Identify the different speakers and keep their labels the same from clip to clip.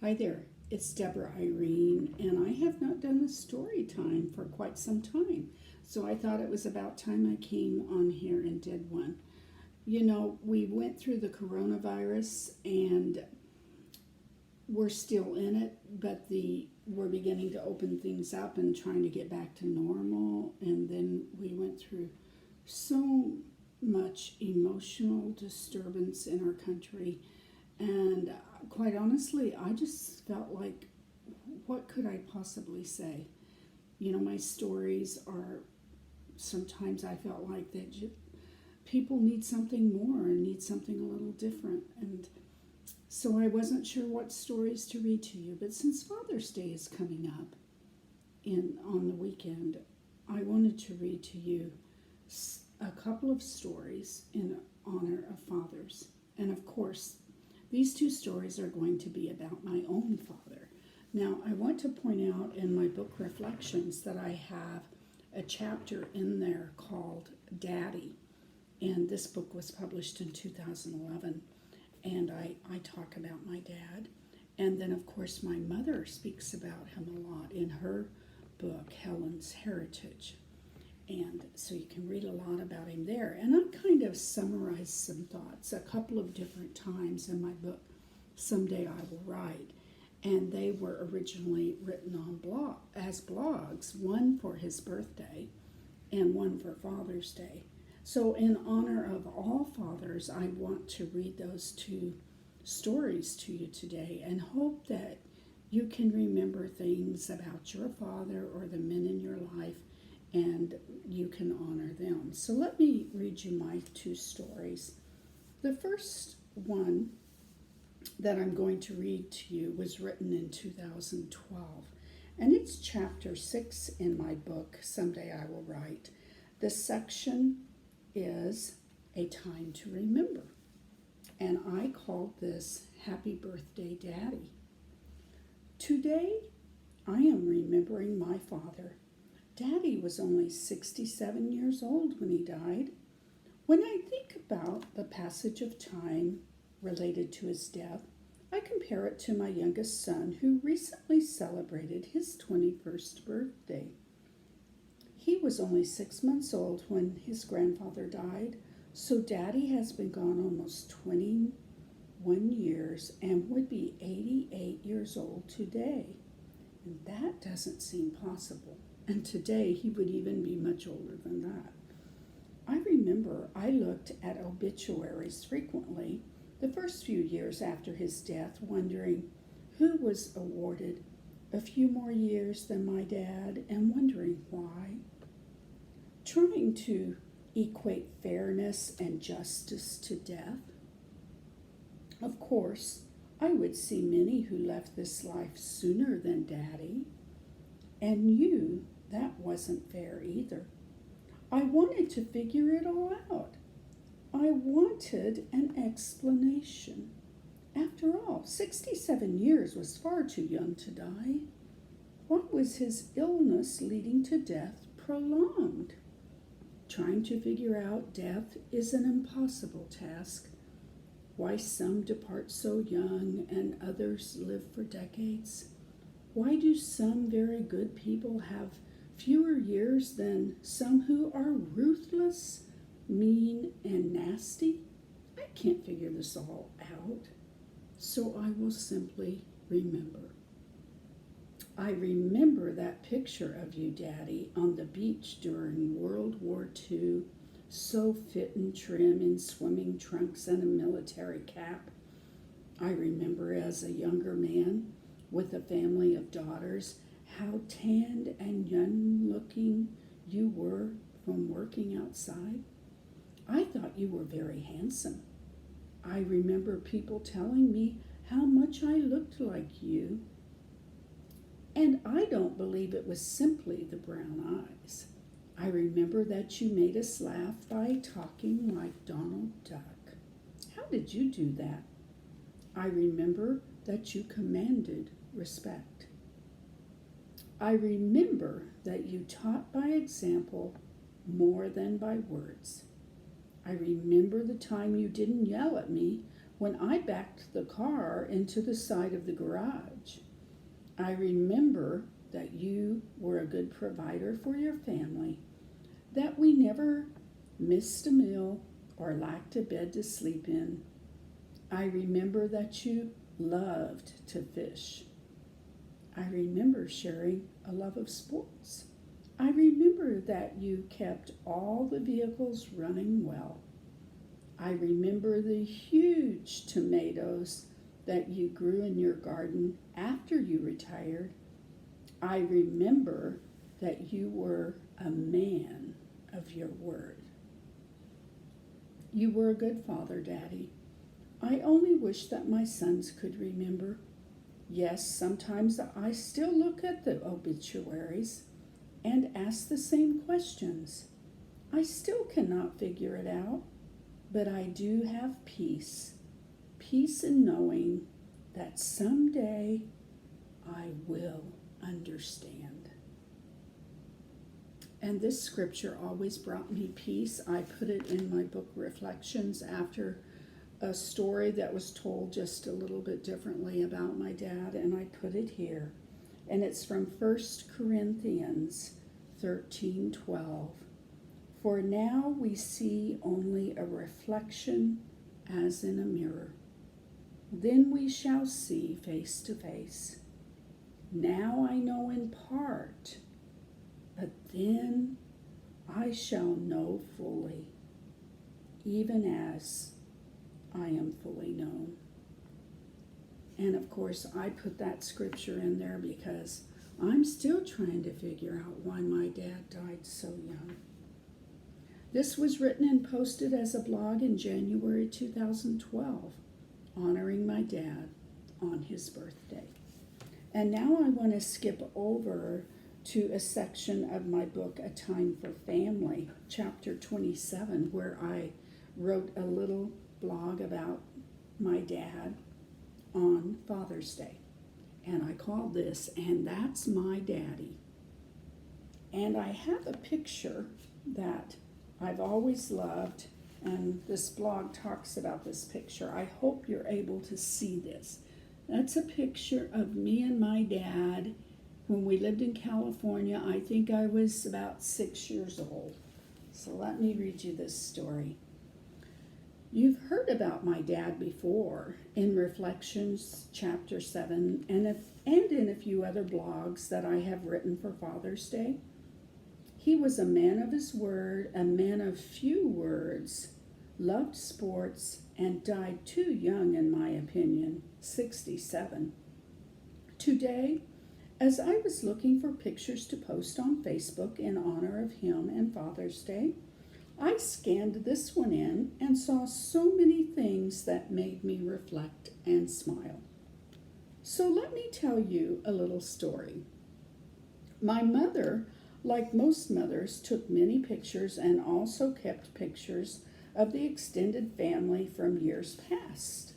Speaker 1: Hi there, it's Deborah Irene, and I have not done a story time for quite some time. So I thought it was about time I came on here and did one. You know, we went through the coronavirus and we're still in it, but we're beginning to open things up and trying to get back to normal. And then we went through so much emotional disturbance in our country. And quite honestly, I just felt like, what could I possibly say? You know, my stories are sometimes I felt like that people need something more and need something a little different. And so I wasn't sure what stories to read to you. But since Father's Day is coming up on the weekend, I wanted to read to you a couple of stories in honor of fathers. And of course, these two stories are going to be about my own father. Now, I want to point out in my book Reflections that I have a chapter in there called Daddy. And this book was published in 2011. And I talk about my dad. And then, of course, my mother speaks about him a lot in her book, Helen's Heritage. And so you can read a lot about him there. And I kind of summarized some thoughts a couple of different times in my book, Someday I Will Write. And they were originally written on as blogs, one for his birthday and one for Father's Day. So in honor of all fathers, I want to read those two stories to you today and hope that you can remember things about your father or the men in your life and you can honor them. So let me read you my two stories. The first one that I'm going to read to you was written in 2012, and it's chapter 6 in my book, Someday I Will Write. The section is A Time to Remember, and I called this Happy Birthday, Daddy. Today, I am remembering my father. Daddy was only 67 years old when he died. When I think about the passage of time related to his death, I compare it to my youngest son who recently celebrated his 21st birthday. He was only 6 months old when his grandfather died, so Daddy has been gone almost 21 years and would be 88 years old today. And that doesn't seem possible. And today he would even be much older than that. I remember I looked at obituaries frequently the first few years after his death, wondering who was awarded a few more years than my dad and wondering why. Trying to equate fairness and justice to death. Of course, I would see many who left this life sooner than Daddy, and knew that wasn't fair either. I wanted to figure it all out. I wanted an explanation. After all, 67 years was far too young to die. Why was his illness leading to death prolonged? Trying to figure out death is an impossible task. Why some depart so young and others live for decades? Why do some very good people have fewer years than some who are ruthless, mean, and nasty? I can't figure this all out, so I will simply remember. I remember that picture of you, Daddy, on the beach during World War II, so fit and trim in swimming trunks and a military cap. I remember as a younger man with a family of daughters how tanned and young-looking you were from working outside. I thought you were very handsome. I remember people telling me how much I looked like you. And I don't believe it was simply the brown eyes. I remember that you made us laugh by talking like Donald Duck. How did you do that? I remember that you commanded respect. I remember that you taught by example more than by words. I remember the time you didn't yell at me when I backed the car into the side of the garage. I remember that you were a good provider for your family, that we never missed a meal or lacked a bed to sleep in. I remember that you loved to fish. I remember sharing a love of sports. I remember that you kept all the vehicles running well. I remember the huge tomatoes that you grew in your garden after you retired. I remember that you were a man of your word. You were a good father, Daddy. I only wish that my sons could remember. Yes, sometimes I still look at the obituaries and ask the same questions. I still cannot figure it out, but I do have peace. Peace in knowing that someday I will understand. And this scripture always brought me peace. I put it in my book Reflections after a story that was told just a little bit differently about my dad, and I put it here. And it's from 1 Corinthians 13:12. For now we see only a reflection as in a mirror. Then we shall see face to face. Now I know in part, but then I shall know fully, even as I am fully known. And of course, I put that scripture in there because I'm still trying to figure out why my dad died so young. This was written and posted as a blog in January 2012, honoring my dad on his birthday. And now I want to skip over to a section of my book, A Time for Family, chapter 27, where I wrote a little blog about my dad on Father's Day. And I called this, And That's My Daddy. And I have a picture that I've always loved, and this blog talks about this picture. I hope you're able to see this. That's a picture of me and my dad when we lived in California. I think I was about 6 years old. So let me read you this story. You've heard about my dad before in Reflections chapter 7 and in a few other blogs that I have written for Father's Day. He was a man of his word, a man of few words, loved sports, and died too young in my opinion, 67. Today, as I was looking for pictures to post on Facebook in honor of him and Father's Day, I scanned this one in and saw so many things that made me reflect and smile. So let me tell you a little story. My mother, like most mothers, took many pictures and also kept pictures of the extended family from years past.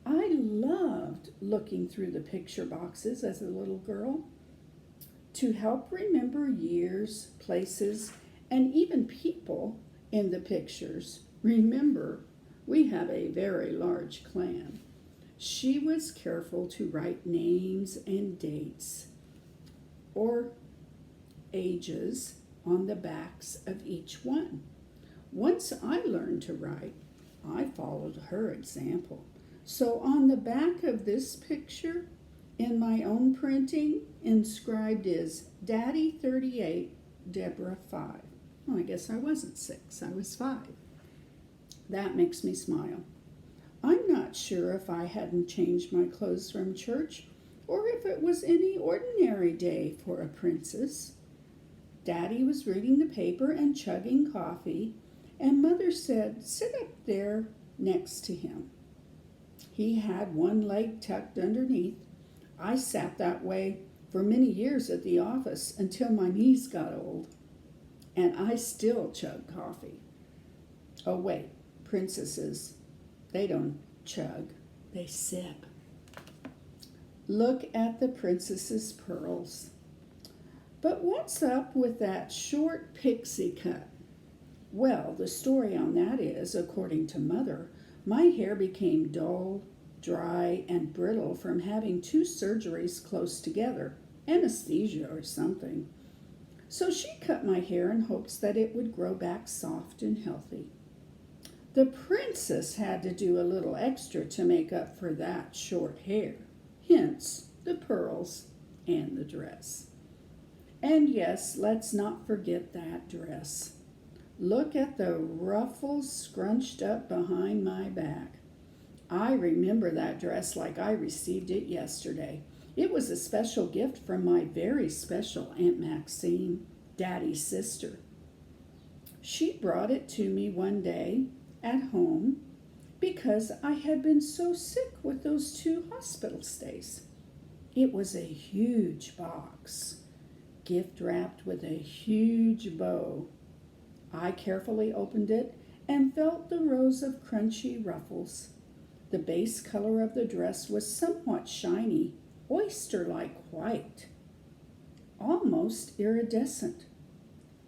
Speaker 1: I loved looking through the picture boxes as a little girl to help remember years, places, and even people in the pictures. Remember, we have a very large clan. She was careful to write names and dates or ages on the backs of each one. Once I learned to write, I followed her example. So on the back of this picture, in my own printing, inscribed is Daddy 38, Deborah 5. Well, I guess I wasn't 6, I was 5. That makes me smile. I'm not sure if I hadn't changed my clothes from church or if it was any ordinary day for a princess. Daddy was reading the paper and chugging coffee, and Mother said, "Sit up there next to him." He had one leg tucked underneath. I sat that way for many years at the office until my knees got old, and I still chug coffee. Oh wait, princesses, they don't chug, they sip. Look at the princess's pearls. But what's up with that short pixie cut? Well, the story on that is, according to Mother, My hair became dull, dry, and brittle from having 2 surgeries close together, anesthesia or something. So she cut my hair in hopes that it would grow back soft and healthy. The princess had to do a little extra to make up for that short hair, hence the pearls and the dress. And yes, let's not forget that dress. Look at the ruffles scrunched up behind my back. I remember that dress like I received it yesterday. It was a special gift from my very special Aunt Maxine, Daddy's sister. She brought it to me one day at home because I had been so sick with those 2 hospital stays. It was a huge box, gift wrapped with a huge bow. I carefully opened it and felt the rows of crunchy ruffles. The base color of the dress was somewhat shiny, oyster-like white, almost iridescent,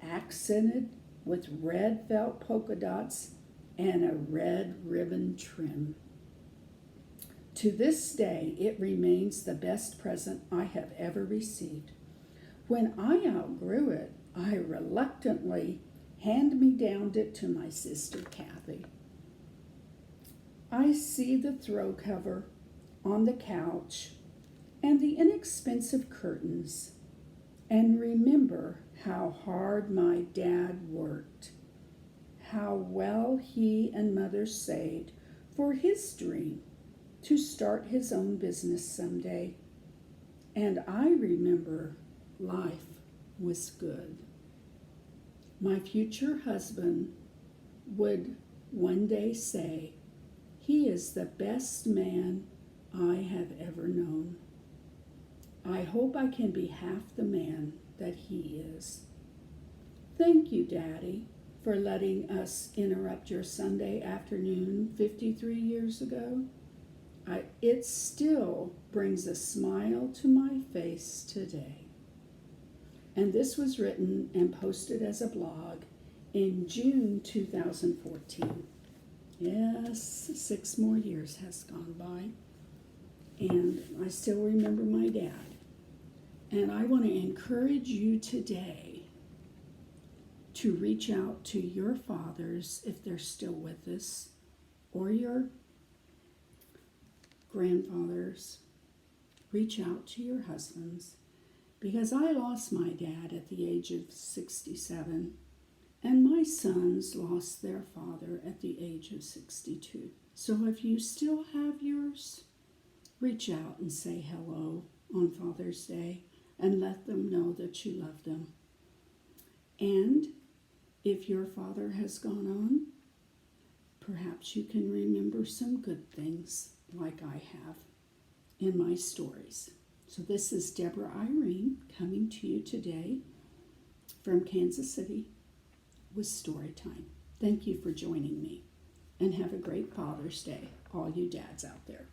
Speaker 1: accented with red felt polka dots and a red ribbon trim. To this day, it remains the best present I have ever received. When I outgrew it, I reluctantly hand-me-downed it to my sister Kathy. I see the throw cover on the couch and the inexpensive curtains and remember how hard my dad worked, how well he and mother saved for his dream to start his own business someday. And I remember life was good. My future husband would one day say, "He is the best man I have ever known." I hope I can be half the man that he is. Thank you, Daddy, for letting us interrupt your Sunday afternoon 53 years ago. It still brings a smile to my face today. And this was written and posted as a blog in June 2014. Yes, 6 more years has gone by, and I still remember my dad. And I want to encourage you today to reach out to your fathers if they're still with us, or your grandfathers. Reach out to your husbands, because I lost my dad at the age of 67, and my sons lost their father at the age of 62. So if you still have yours, reach out and say hello on Father's Day and let them know that you love them. And if your father has gone on, perhaps you can remember some good things like I have in my stories. So this is Deborah Irene coming to you today from Kansas City with Storytime. Thank you for joining me, and have a great Father's Day, all you dads out there.